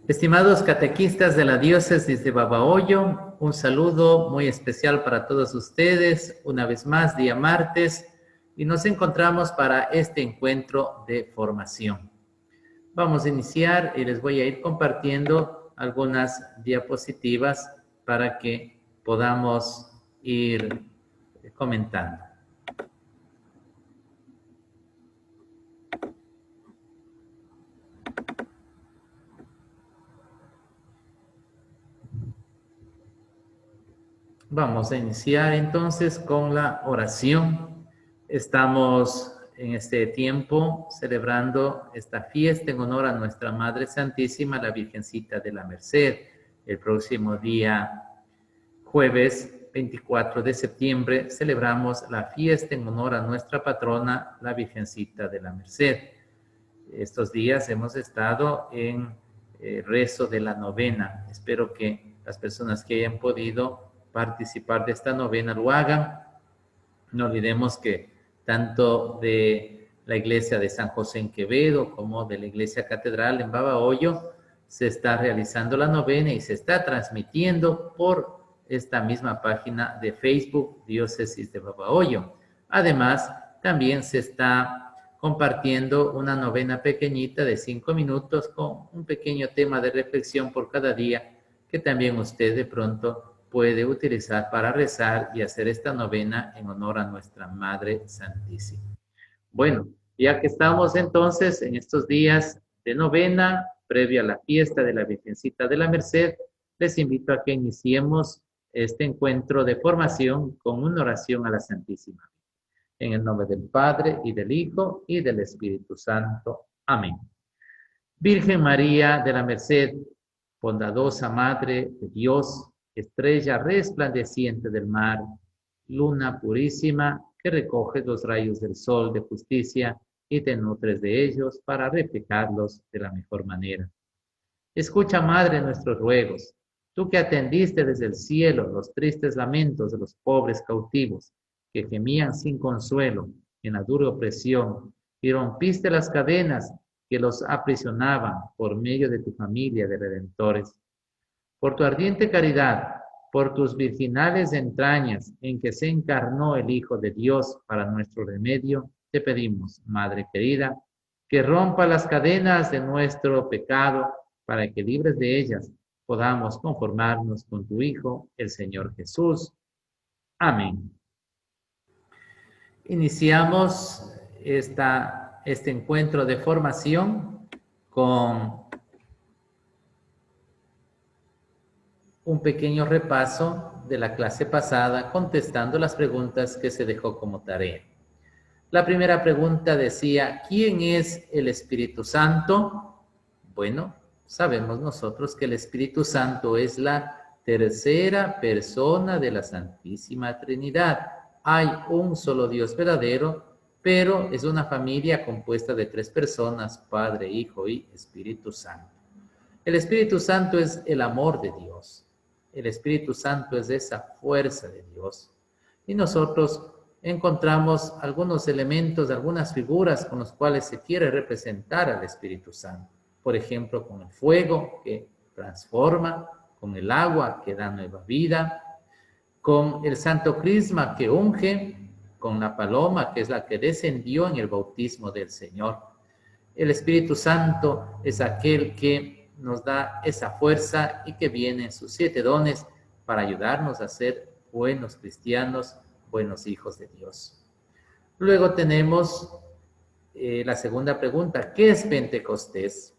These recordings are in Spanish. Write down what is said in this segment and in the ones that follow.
Estimados catequistas de la diócesis de Babahoyo, un saludo muy especial para todos ustedes, una vez más, día martes, y nos encontramos para este encuentro de formación. Vamos a iniciar y les voy a ir compartiendo algunas diapositivas para que podamos ir comentando. Vamos a iniciar entonces con la oración. Estamos en este tiempo celebrando esta fiesta en honor a nuestra Madre Santísima, la Virgencita de la Merced. El próximo día, jueves 24 de septiembre, celebramos la fiesta en honor a nuestra patrona, la Virgencita de la Merced. Estos días hemos estado en rezo de la novena. Espero que las personas que hayan podido participar de esta novena lo hagan. No olvidemos que tanto de la iglesia de San José en Quevedo como de la iglesia catedral en Babahoyo se está realizando la novena y se está transmitiendo por esta misma página de Facebook, Diócesis de Babahoyo. Además, también se está compartiendo una novena pequeñita de 5 minutos con un pequeño tema de reflexión por cada día que también usted de pronto puede utilizar para rezar y hacer esta novena en honor a nuestra Madre Santísima. Bueno, ya que estamos entonces en estos días de novena, previo a la fiesta de la Virgencita de la Merced, les invito a que iniciemos este encuentro de formación con una oración a la Santísima. En el nombre del Padre, y del Hijo, y del Espíritu Santo. Amén. Virgen María de la Merced, bondadosa Madre de Dios, estrella resplandeciente del mar, luna purísima que recoge los rayos del sol de justicia y te nutres de ellos para reflejarlos de la mejor manera. Escucha, Madre, nuestros ruegos, tú que atendiste desde el cielo los tristes lamentos de los pobres cautivos que gemían sin consuelo en la dura opresión y rompiste las cadenas que los aprisionaban por medio de tu familia de redentores. Por tu ardiente caridad, por tus virginales entrañas en que se encarnó el Hijo de Dios para nuestro remedio, te pedimos, Madre querida, que rompa las cadenas de nuestro pecado para que libres de ellas podamos conformarnos con tu Hijo, el Señor Jesús. Amén. Iniciamos este encuentro de formación con un pequeño repaso de la clase pasada, contestando las preguntas que se dejó como tarea. La primera pregunta decía, ¿quién es el Espíritu Santo? Bueno, sabemos nosotros que el Espíritu Santo es la tercera persona de la Santísima Trinidad. Hay un solo Dios verdadero, pero es una familia compuesta de 3 personas, Padre, Hijo y Espíritu Santo. El Espíritu Santo es el amor de Dios. El Espíritu Santo es esa fuerza de Dios. Y nosotros encontramos algunos elementos, algunas figuras con los cuales se quiere representar al Espíritu Santo. Por ejemplo, con el fuego que transforma, con el agua que da nueva vida, con el Santo Crisma que unge, con la paloma que es la que descendió en el bautismo del Señor. El Espíritu Santo es aquel que nos da esa fuerza y que viene en sus 7 dones para ayudarnos a ser buenos cristianos, buenos hijos de Dios. Luego tenemos la segunda pregunta, ¿qué es Pentecostés?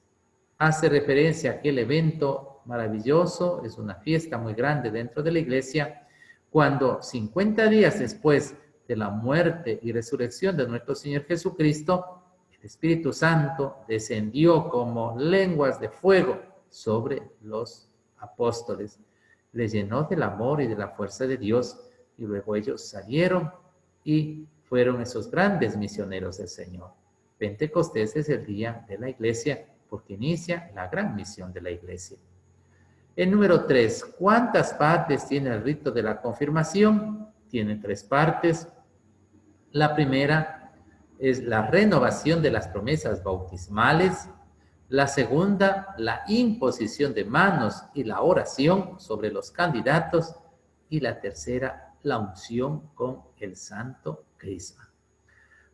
Hace referencia a aquel evento maravilloso, es una fiesta muy grande dentro de la iglesia, cuando 50 días después de la muerte y resurrección de nuestro Señor Jesucristo, el Espíritu Santo descendió como lenguas de fuego sobre los apóstoles. Les llenó del amor y de la fuerza de Dios y luego ellos salieron y fueron esos grandes misioneros del Señor. Pentecostés es el día de la iglesia porque inicia la gran misión de la iglesia. El número 3, ¿cuántas partes tiene el rito de la confirmación? Tiene 3 partes. La primera es la renovación de las promesas bautismales. La segunda, la imposición de manos y la oración sobre los candidatos. Y la tercera, la unción con el Santo Crisma.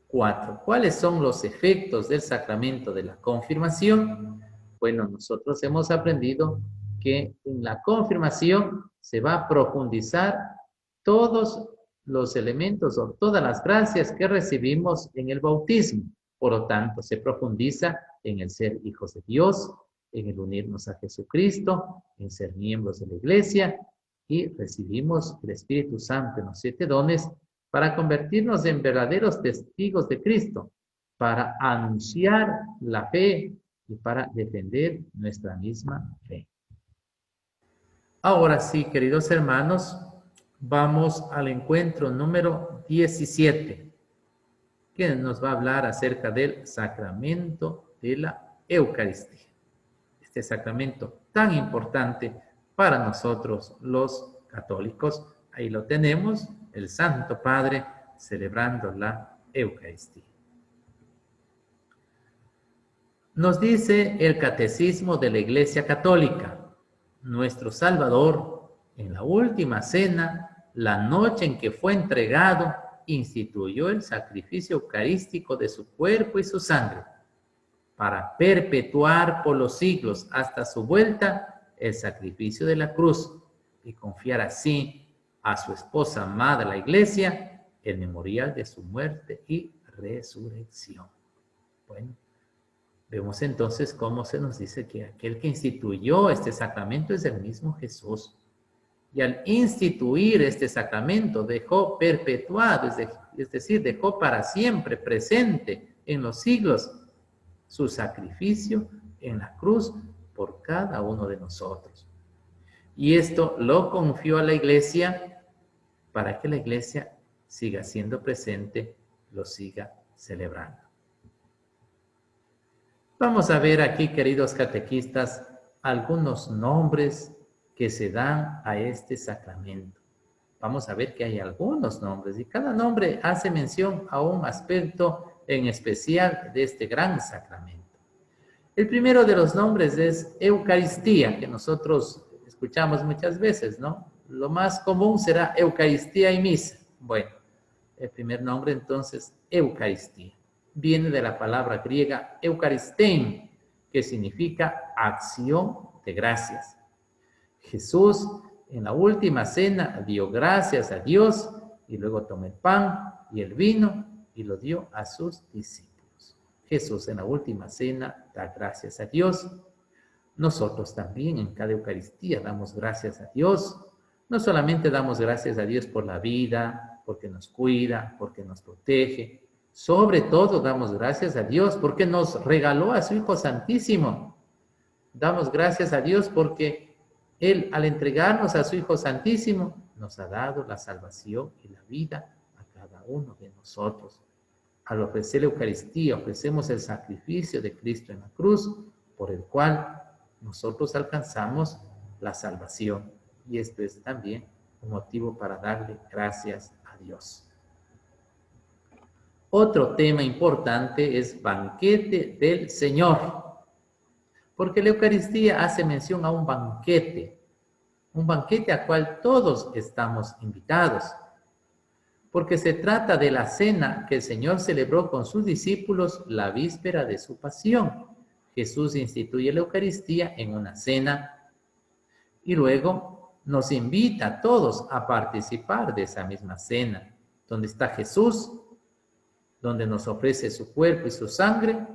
4. ¿Cuáles son los efectos del sacramento de la confirmación? Bueno, nosotros hemos aprendido que en la confirmación se va a profundizar todos los elementos o todas las gracias que recibimos en el bautismo. Por lo tanto, se profundiza en el ser hijos de Dios, en el unirnos a Jesucristo, en ser miembros de la iglesia y recibimos el Espíritu Santo en los 7 dones para convertirnos en verdaderos testigos de Cristo, para anunciar la fe y para defender nuestra misma fe. Ahora sí, queridos hermanos, vamos al encuentro número 17, que nos va a hablar acerca del sacramento de la Eucaristía. Este sacramento tan importante para nosotros los católicos. Ahí lo tenemos, el Santo Padre celebrando la Eucaristía. Nos dice el Catecismo de la Iglesia Católica: nuestro Salvador, en la última cena, la noche en que fue entregado, instituyó el sacrificio eucarístico de su cuerpo y su sangre, para perpetuar por los siglos hasta su vuelta el sacrificio de la cruz y confiar así a su esposa amada, la Iglesia, el memorial de su muerte y resurrección. Bueno, vemos entonces cómo se nos dice que aquel que instituyó este sacramento es el mismo Jesús. Y al instituir este sacramento dejó perpetuado, es decir, dejó para siempre presente en los siglos su sacrificio en la cruz por cada uno de nosotros. Y esto lo confió a la Iglesia para que la Iglesia siga siendo presente, lo siga celebrando. Vamos a ver aquí, queridos catequistas, algunos nombres que se dan a este sacramento. Vamos a ver que hay algunos nombres y cada nombre hace mención a un aspecto en especial de este gran sacramento. El primero de los nombres es Eucaristía, que nosotros escuchamos muchas veces, ¿no? Lo más común será Eucaristía y misa. Bueno, el primer nombre entonces, Eucaristía. Viene de la palabra griega Eucharistein, que significa acción de gracias. Jesús en la última cena dio gracias a Dios y luego tomó el pan y el vino y lo dio a sus discípulos. Jesús en la última cena da gracias a Dios. Nosotros también en cada Eucaristía damos gracias a Dios. No solamente damos gracias a Dios por la vida, porque nos cuida, porque nos protege. Sobre todo damos gracias a Dios porque nos regaló a su Hijo Santísimo. Damos gracias a Dios porque Él, al entregarnos a su Hijo Santísimo, nos ha dado la salvación y la vida a cada uno de nosotros. Al ofrecer la Eucaristía, ofrecemos el sacrificio de Cristo en la cruz, por el cual nosotros alcanzamos la salvación. Y esto es también un motivo para darle gracias a Dios. Otro tema importante es banquete del Señor, porque la Eucaristía hace mención a un banquete a cual todos estamos invitados, porque se trata de la cena que el Señor celebró con sus discípulos la víspera de su pasión. Jesús instituye la Eucaristía en una cena y luego nos invita a todos a participar de esa misma cena, donde está Jesús, donde nos ofrece su cuerpo y su sangre,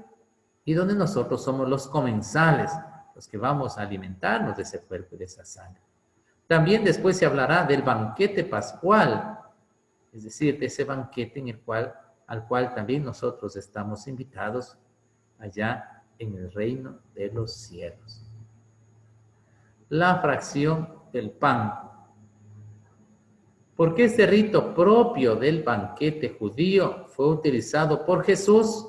y donde nosotros somos los comensales, los que vamos a alimentarnos de ese cuerpo y de esa sangre. También después se hablará del banquete pascual, es decir, de ese banquete al cual también nosotros estamos invitados allá en el reino de los cielos. La fracción del pan. Porque este rito propio del banquete judío fue utilizado por Jesús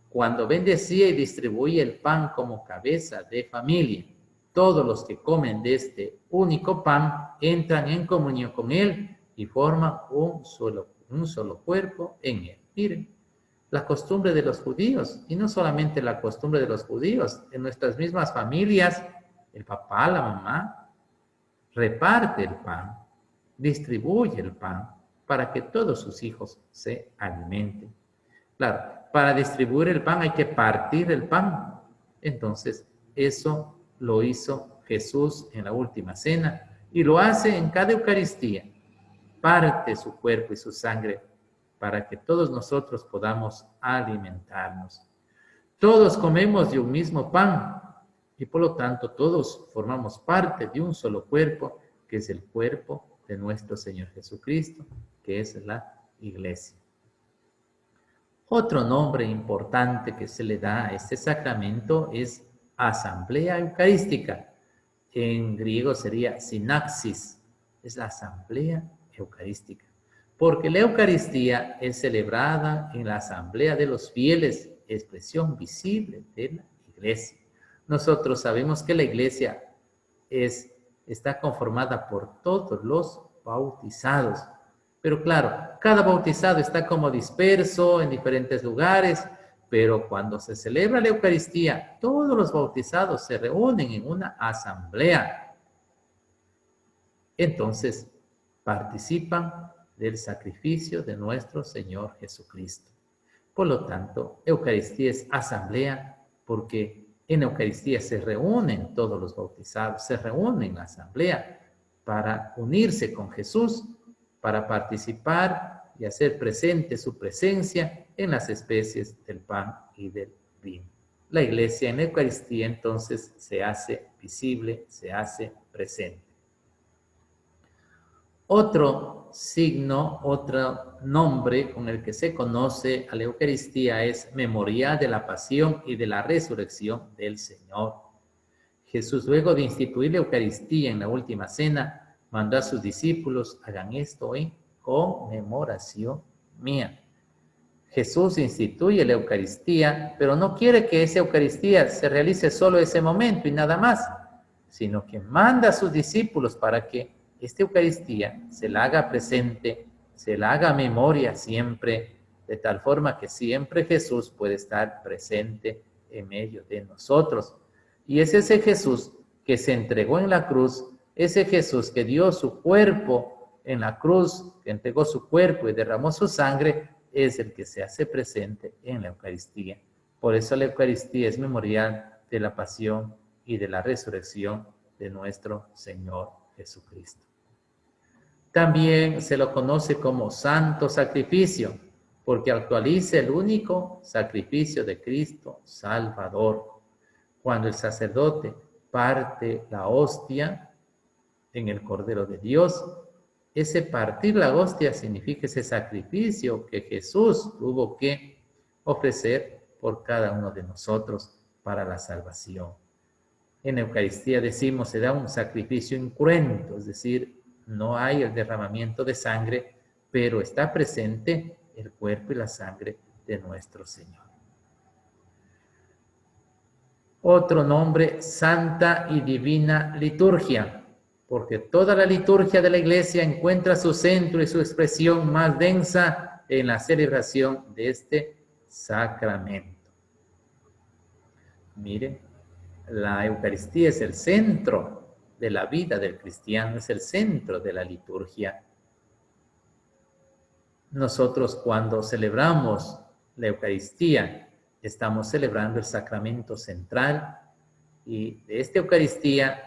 cuando bendecía y distribuía el pan como cabeza de familia. Todos los que comen de este único pan entran en comunión con Él y forman un solo cuerpo en Él. Miren, la costumbre de los judíos, y no solamente la costumbre de los judíos, en nuestras mismas familias, el papá, la mamá, reparte el pan, distribuye el pan para que todos sus hijos se alimenten. Claro, para distribuir el pan hay que partir el pan. Entonces, eso lo hizo Jesús en la última cena y lo hace en cada Eucaristía. Parte su cuerpo y su sangre para que todos nosotros podamos alimentarnos. Todos comemos de un mismo pan y por lo tanto todos formamos parte de un solo cuerpo, que es el cuerpo de nuestro Señor Jesucristo, que es la Iglesia. Otro nombre importante que se le da a este sacramento es asamblea eucarística. En griego sería sinaxis, es la asamblea eucarística. Porque la Eucaristía es celebrada en la asamblea de los fieles, expresión visible de la Iglesia. Nosotros sabemos que la Iglesia está conformada por todos los bautizados. Pero claro, cada bautizado está como disperso en diferentes lugares, pero cuando se celebra la Eucaristía, todos los bautizados se reúnen en una asamblea. Entonces, participan del sacrificio de nuestro Señor Jesucristo. Por lo tanto, Eucaristía es asamblea porque en Eucaristía se reúnen todos los bautizados, se reúnen en la asamblea para unirse con Jesús, para participar y hacer presente su presencia en las especies del pan y del vino. La Iglesia en la Eucaristía entonces se hace visible, se hace presente. Otro signo, otro nombre con el que se conoce a la Eucaristía es memorial de la pasión y de la resurrección del Señor. Jesús, luego de instituir la Eucaristía en la última cena, mandó a sus discípulos, hagan esto en conmemoración mía. Jesús instituye la Eucaristía, pero no quiere que esa Eucaristía se realice solo ese momento y nada más, sino que manda a sus discípulos para que esta Eucaristía se la haga presente, se la haga memoria siempre, de tal forma que siempre Jesús puede estar presente en medio de nosotros. Y es ese Jesús que se entregó en la cruz, ese Jesús que dio su cuerpo en la cruz, que entregó su cuerpo y derramó su sangre, es el que se hace presente en la Eucaristía. Por eso la Eucaristía es memorial de la pasión y de la resurrección de nuestro Señor Jesucristo. También se lo conoce como santo sacrificio, porque actualiza el único sacrificio de Cristo Salvador. Cuando el sacerdote parte la hostia en el Cordero de Dios, ese partir la hostia significa ese sacrificio que Jesús tuvo que ofrecer por cada uno de nosotros para la salvación. En la Eucaristía decimos, se da un sacrificio incruento, es decir, no hay el derramamiento de sangre, pero está presente el cuerpo y la sangre de nuestro Señor. Otro nombre, Santa y Divina Liturgia, porque toda la liturgia de la Iglesia encuentra su centro y su expresión más densa en la celebración de este sacramento. Miren, la Eucaristía es el centro de la vida del cristiano, es el centro de la liturgia. Nosotros cuando celebramos la Eucaristía, estamos celebrando el sacramento central y de esta Eucaristía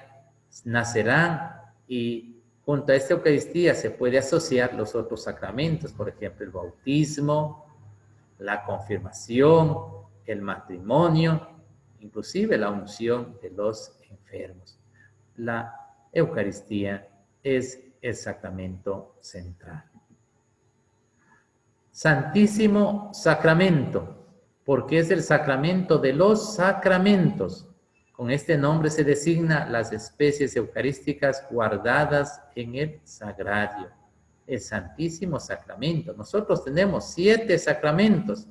nacerán y junto a esta Eucaristía se puede asociar los otros sacramentos, por ejemplo, el bautismo, la confirmación, el matrimonio, inclusive la unción de los enfermos. La Eucaristía es el sacramento central. Santísimo Sacramento, porque es el sacramento de los sacramentos. Con este nombre se designa las especies eucarísticas guardadas en el sagrario, el Santísimo Sacramento. Nosotros tenemos 7 sacramentos.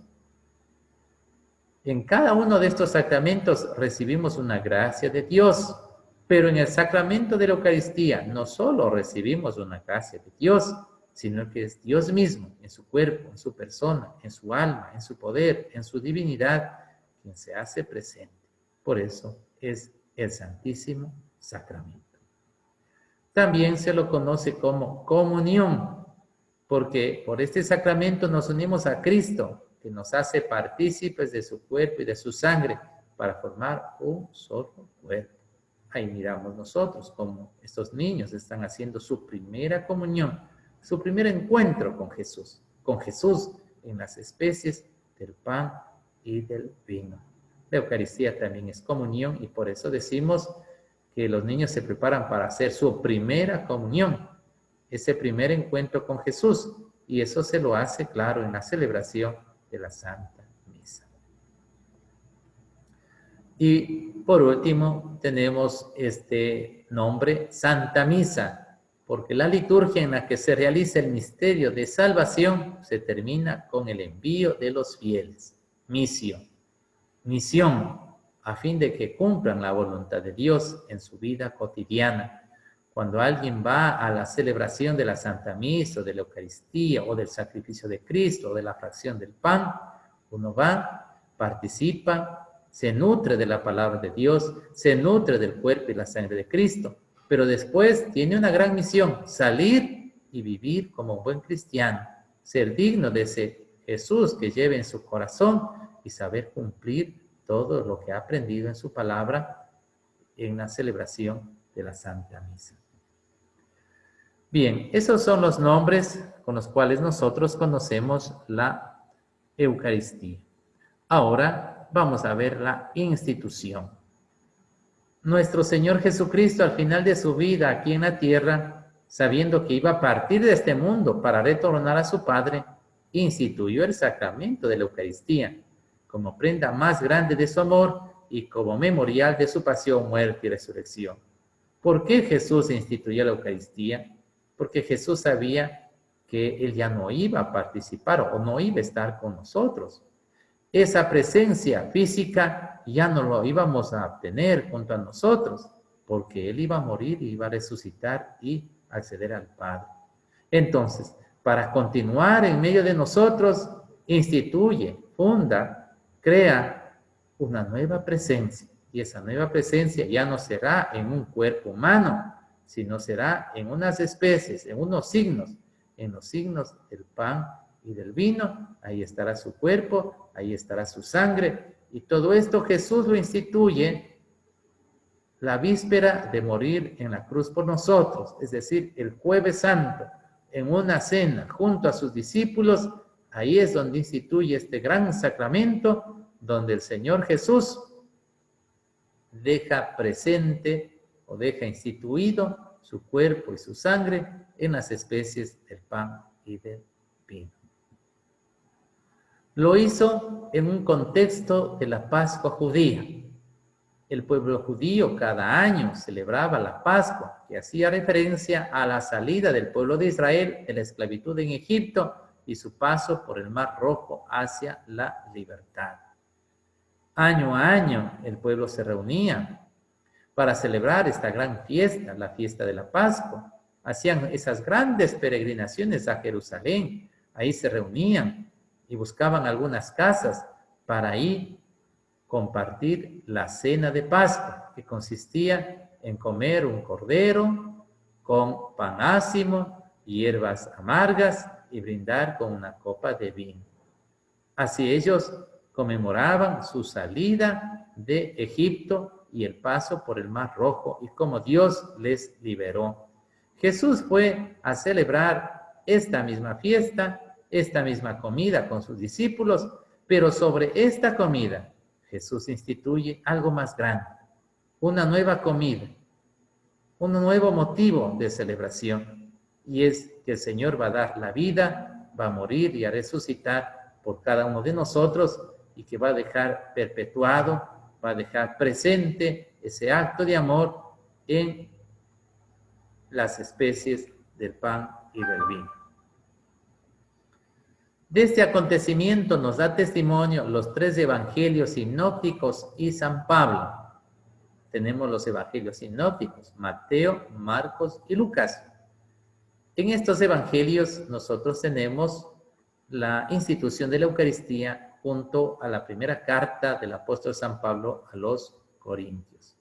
En cada uno de estos sacramentos recibimos una gracia de Dios, pero en el sacramento de la Eucaristía no solo recibimos una gracia de Dios, sino que es Dios mismo, en su cuerpo, en su persona, en su alma, en su poder, en su divinidad, quien se hace presente. Por eso es el Santísimo Sacramento. También se lo conoce como comunión, porque por este sacramento nos unimos a Cristo, que nos hace partícipes de su cuerpo y de su sangre para formar un solo cuerpo. Ahí miramos nosotros como estos niños están haciendo su primera comunión, su primer encuentro con Jesús en las especies del pan y del vino. La Eucaristía también es comunión y por eso decimos que los niños se preparan para hacer su primera comunión, ese primer encuentro con Jesús, y eso se lo hace, claro, en la celebración de la Santa Misa. Y por último tenemos este nombre Santa Misa, porque la liturgia en la que se realiza el misterio de salvación se termina con el envío de los fieles, misión, a fin de que cumplan la voluntad de Dios en su vida cotidiana. Cuando alguien va a la celebración de la Santa Misa, o de la Eucaristía, o del sacrificio de Cristo, o de la fracción del pan, uno va, participa, se nutre de la palabra de Dios, se nutre del cuerpo y la sangre de Cristo, pero después tiene una gran misión, salir y vivir como un buen cristiano, ser digno de ese Jesús que lleve en su corazón y saber cumplir todo lo que ha aprendido en su palabra en la celebración de la Santa Misa. Bien, esos son los nombres con los cuales nosotros conocemos la Eucaristía. Ahora vamos a ver la institución. Nuestro Señor Jesucristo, al final de su vida aquí en la tierra, sabiendo que iba a partir de este mundo para retornar a su Padre, instituyó el sacramento de la Eucaristía como prenda más grande de su amor y como memorial de su pasión, muerte y resurrección. ¿Por qué Jesús instituyó la Eucaristía? Porque Jesús sabía que Él ya no iba a participar o no iba a estar con nosotros. Esa presencia física ya no lo íbamos a obtener junto a nosotros, porque Él iba a morir y iba a resucitar y acceder al Padre. Entonces, para continuar en medio de nosotros, instituye, funda, crea una nueva presencia. Y esa nueva presencia ya no será en un cuerpo humano, sino será en unas especies, en unos signos, en los signos del pan y del vino. Ahí estará su cuerpo, ahí estará su sangre. Y todo esto Jesús lo instituye la víspera de morir en la cruz por nosotros, es decir, el Jueves Santo, en una cena junto a sus discípulos. Ahí es donde instituye este gran sacramento, donde el Señor Jesús deja presente o deja instituido su cuerpo y su sangre en las especies del pan y del vino. Lo hizo en un contexto de la Pascua judía. El pueblo judío cada año celebraba la Pascua, que hacía referencia a la salida del pueblo de Israel de la esclavitud en Egipto y su paso por el Mar Rojo hacia la libertad. Año a año el pueblo se reunía para celebrar esta gran fiesta, la fiesta de la Pascua. Hacían esas grandes peregrinaciones a Jerusalén. Ahí se reunían y buscaban algunas casas para ahí compartir la cena de Pascua, que consistía en comer un cordero con pan ácimo, hierbas amargas y brindar con una copa de vino. Así ellos conmemoraban su salida de Egipto y el paso por el Mar Rojo y cómo Dios les liberó. Jesús fue a celebrar esta misma fiesta, esta misma comida con sus discípulos, pero sobre esta comida Jesús instituye algo más grande, una nueva comida, un nuevo motivo de celebración, y es que el Señor va a dar la vida, va a morir y a resucitar por cada uno de nosotros, y que va a dejar perpetuado, va a dejar presente ese acto de amor en las especies del pan y del vino. De este acontecimiento nos da testimonio los 3 evangelios sinópticos y San Pablo. Tenemos los evangelios sinópticos, Mateo, Marcos y Lucas. En estos evangelios nosotros tenemos la institución de la Eucaristía junto a la primera carta del apóstol San Pablo a los Corintios.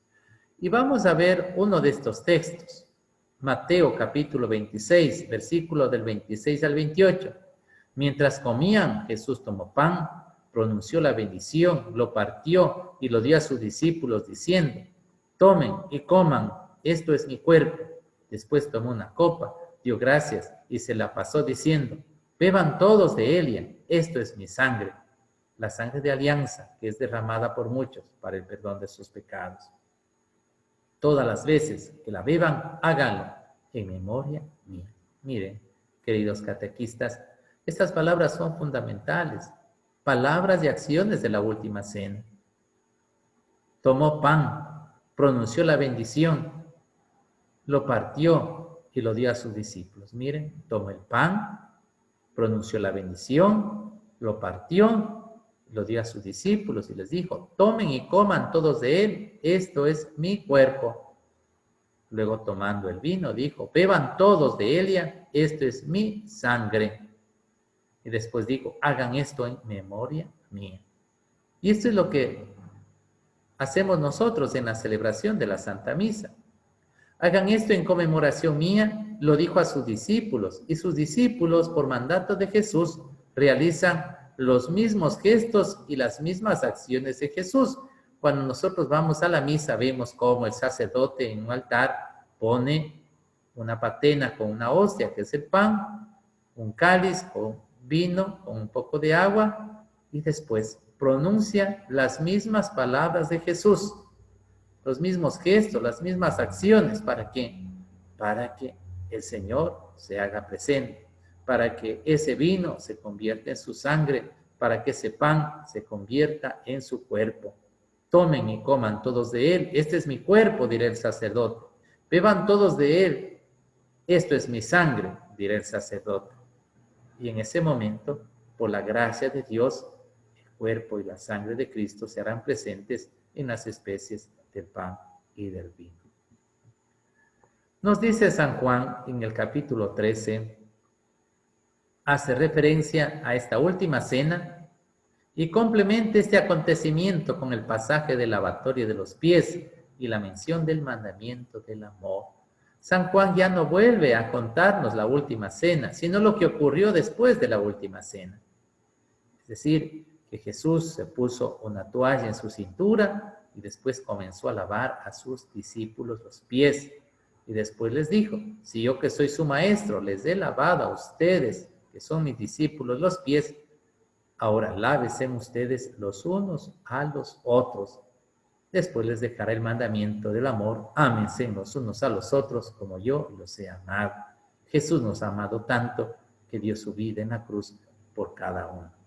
Y vamos a ver uno de estos textos, Mateo capítulo 26, versículo del 26 al 28. Mientras comían, Jesús tomó pan, pronunció la bendición, lo partió y lo dio a sus discípulos diciendo, tomen y coman, esto es mi cuerpo. Después tomó una copa, dio gracias y se la pasó diciendo, beban todos de ella, esto es mi sangre, la sangre de alianza que es derramada por muchos para el perdón de sus pecados. Todas las veces que la beban, háganlo en memoria mía. Miren, queridos catequistas, estas palabras son fundamentales, palabras y acciones de la última cena. Tomó pan, pronunció la bendición, lo partió y lo dio a sus discípulos. Miren, tomó el pan, pronunció la bendición, lo partió, lo dio a sus discípulos y les dijo, tomen y coman todos de él, esto es mi cuerpo. Luego tomando el vino dijo, beban todos de ella, esto es mi sangre. Y después dijo, hagan esto en memoria mía. Y esto es lo que hacemos nosotros en la celebración de la Santa Misa. Hagan esto en conmemoración mía, lo dijo a sus discípulos, y sus discípulos, por mandato de Jesús, realizan los mismos gestos y las mismas acciones de Jesús. Cuando nosotros vamos a la misa, vemos cómo el sacerdote en un altar pone una patena con una hostia, que es el pan, un cáliz con vino, con un poco de agua, y después pronuncia las mismas palabras de Jesús, los mismos gestos, las mismas acciones. ¿Para qué? Para que el Señor se haga presente, para que ese vino se convierta en su sangre, para que ese pan se convierta en su cuerpo. Tomen y coman todos de él, este es mi cuerpo, dirá el sacerdote. Beban todos de él, esto es mi sangre, dirá el sacerdote. Y en ese momento, por la gracia de Dios, el cuerpo y la sangre de Cristo se harán presentes en las especies del pan y del vino. Nos dice San Juan en el capítulo 13, hace referencia a esta última cena y complementa este acontecimiento con el pasaje del lavatorio de los pies y la mención del mandamiento del amor. San Juan ya no vuelve a contarnos la última cena, sino lo que ocurrió después de la última cena. Es decir, que Jesús se puso una toalla en su cintura y después comenzó a lavar a sus discípulos los pies. Y después les dijo, si yo que soy su maestro les he lavado a ustedes, que son mis discípulos, los pies, ahora lávense ustedes los unos a los otros. Después les dejará el mandamiento del amor, ámense los unos a los otros como yo los he amado. Jesús nos ha amado tanto que dio su vida en la cruz por cada uno.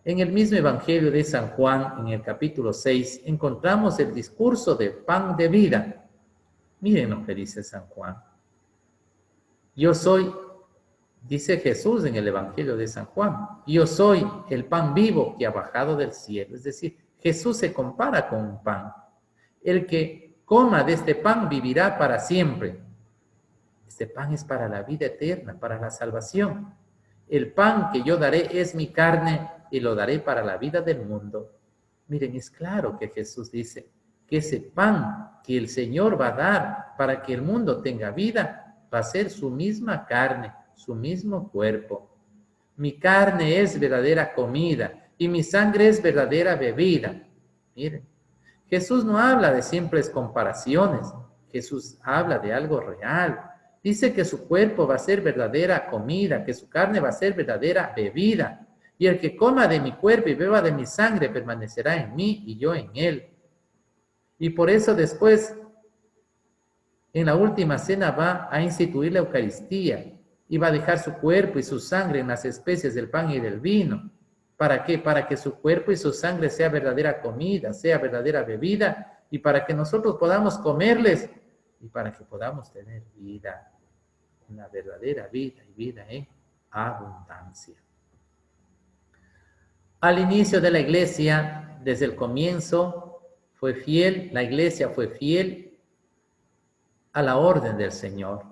En el mismo Evangelio de San Juan, en el capítulo 6, encontramos el discurso del pan de vida. Miren lo que dice San Juan. Yo soy, dice Jesús en el Evangelio de San Juan, yo soy el pan vivo que ha bajado del cielo. Es decir, Jesús se compara con un pan. El que coma de este pan vivirá para siempre. Este pan es para la vida eterna, para la salvación. El pan que yo daré es mi carne y lo daré para la vida del mundo. Miren, es claro que Jesús dice que ese pan que el Señor va a dar para que el mundo tenga vida va a ser su misma carne, su mismo cuerpo. Mi carne es verdadera comida y mi sangre es verdadera bebida. Miren, Jesús no habla de simples comparaciones, Jesús habla de algo real. Dice que su cuerpo va a ser verdadera comida, que su carne va a ser verdadera bebida. Y el que coma de mi cuerpo y beba de mi sangre permanecerá en mí y yo en él. Y por eso después, en la última cena, va a instituir la Eucaristía y va a dejar su cuerpo y su sangre en las especies del pan y del vino. ¿Para qué? Para que su cuerpo y su sangre sea verdadera comida, sea verdadera bebida, y para que nosotros podamos comerles y para que podamos tener vida, una verdadera vida y vida en abundancia. Al inicio de la Iglesia, desde el comienzo, fue fiel, la Iglesia fue fiel a la orden del Señor.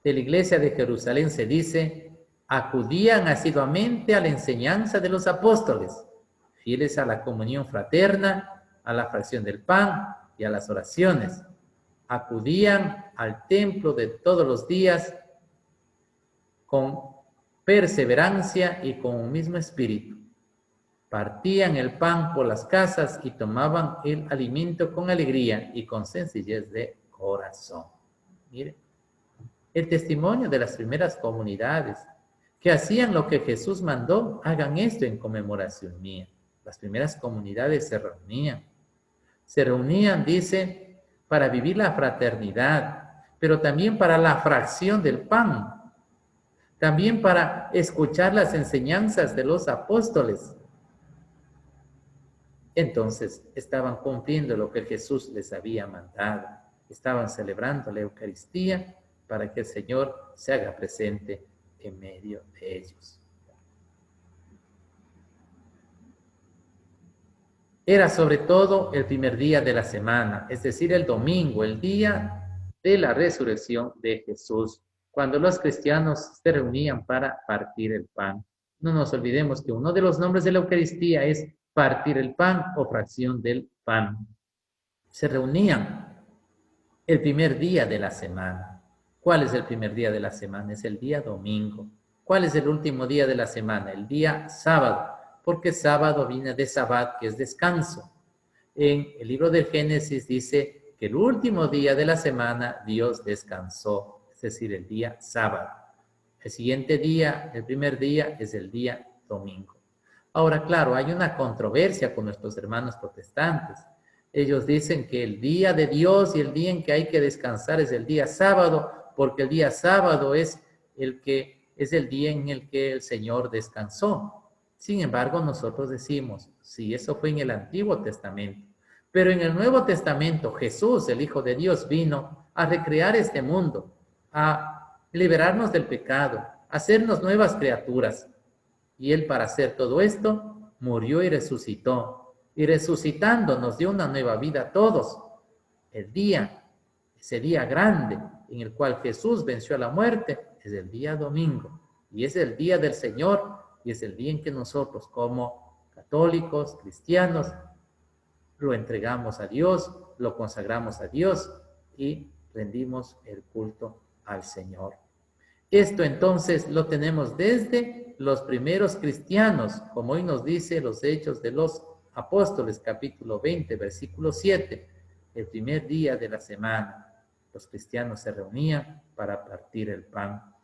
de la iglesia de Jerusalén se dice: acudían asiduamente a la enseñanza de los apóstoles, fieles a la comunión fraterna, a la fracción del pan y a las oraciones. Acudían al templo de todos los días con perseverancia y con un mismo espíritu. Partían el pan por las casas y tomaban el alimento con alegría y con sencillez de corazón. Mire, el testimonio de las primeras comunidades que hacían lo que Jesús mandó: hagan esto en conmemoración mía. Las primeras comunidades se reunían, dice, para vivir la fraternidad, pero también para la fracción del pan, también para escuchar las enseñanzas de los apóstoles. Entonces estaban cumpliendo lo que Jesús les había mandado. Estaban celebrando la Eucaristía para que el Señor se haga presente en medio de ellos. Era sobre todo el primer día de la semana, es decir, el domingo, el día de la resurrección de Jesús, cuando los cristianos se reunían para partir el pan. No nos olvidemos que uno de los nombres de la Eucaristía es partir el pan o fracción del pan. Se reunían el primer día de la semana. ¿Cuál es el primer día de la semana? Es el día domingo. ¿Cuál es el último día de la semana? El día sábado, porque sábado viene de sabbat, que es descanso. En el libro del Génesis dice que el último día de la semana Dios descansó, es decir, el día sábado. El siguiente día, el primer día, es el día domingo. Ahora, claro, hay una controversia con nuestros hermanos protestantes. Ellos dicen que el día de Dios y el día en que hay que descansar es el día sábado, porque el día sábado es el día en el que el Señor descansó. Sin embargo, nosotros decimos, sí, eso fue en el Antiguo Testamento, pero en el Nuevo Testamento Jesús, el Hijo de Dios, vino a recrear este mundo, a liberarnos del pecado, a hacernos nuevas criaturas. Y Él, para hacer todo esto, murió y resucitó. Y resucitando nos dio una nueva vida a todos. Ese día grande en el cual Jesús venció a la muerte, es el día domingo. Y es el día del Señor, y es el día en que nosotros, como católicos, cristianos, lo entregamos a Dios, lo consagramos a Dios y rendimos el culto al Señor. Esto entonces lo tenemos desde los primeros cristianos, como hoy nos dice los Hechos de los Apóstoles, capítulo 20, versículo 7. El primer día de la semana, los cristianos se reunían para partir el pan.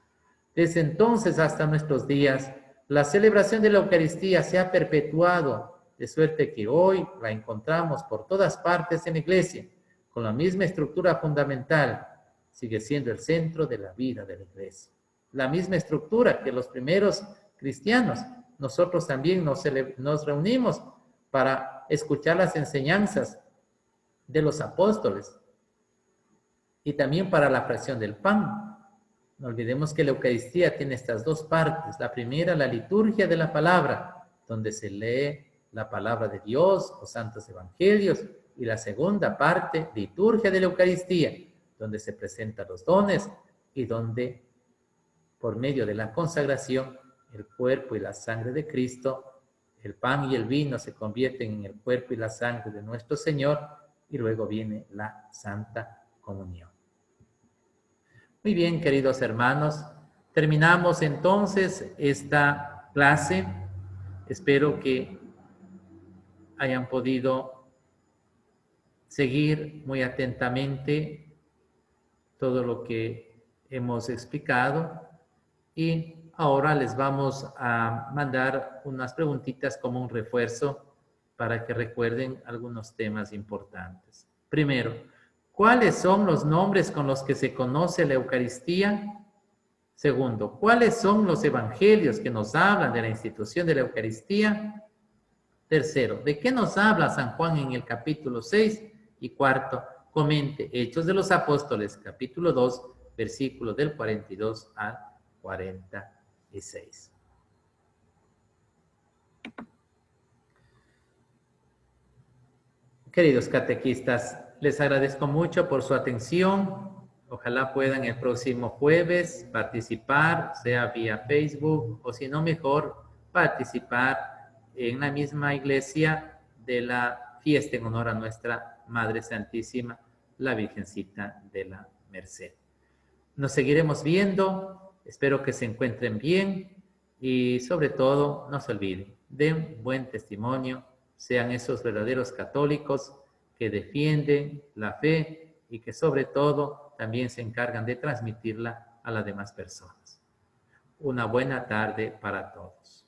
Desde entonces hasta nuestros días, la celebración de la Eucaristía se ha perpetuado, de suerte que hoy la encontramos por todas partes en la iglesia, con la misma estructura fundamental. Sigue siendo el centro de la vida de la iglesia. La misma estructura que los primeros cristianos. Nosotros también nos reunimos para escuchar las enseñanzas de los apóstoles y también para la fracción del pan. No olvidemos que la Eucaristía tiene estas dos partes. La primera, la liturgia de la palabra, donde se lee la palabra de Dios, los santos evangelios, y la segunda parte, liturgia de la Eucaristía, donde se presentan los dones y donde, por medio de la consagración, el cuerpo y la sangre de Cristo, el pan y el vino se convierten en el cuerpo y la sangre de nuestro Señor, y luego viene la Santa Comunión. Muy bien, queridos hermanos, terminamos entonces esta clase. Espero que hayan podido seguir muy atentamente todo lo que hemos explicado y ahora les vamos a mandar unas preguntitas como un refuerzo para que recuerden algunos temas importantes. Primero, ¿cuáles son los nombres con los que se conoce la Eucaristía? Segundo, ¿cuáles son los evangelios que nos hablan de la institución de la Eucaristía? Tercero, ¿de qué nos habla San Juan en el capítulo 6? Y cuarto, comente Hechos de los Apóstoles, capítulo 2, versículos del 42 al 46. Queridos catequistas, les agradezco mucho por su atención. Ojalá puedan el próximo jueves participar, sea vía Facebook o si no mejor, participar en la misma iglesia de la fiesta en honor a nuestra Madre Santísima, la Virgencita de la Merced. Nos seguiremos viendo, espero que se encuentren bien y sobre todo no se olviden, den buen testimonio, sean esos verdaderos católicos que defienden la fe y que sobre todo también se encargan de transmitirla a las demás personas. Una buena tarde para todos.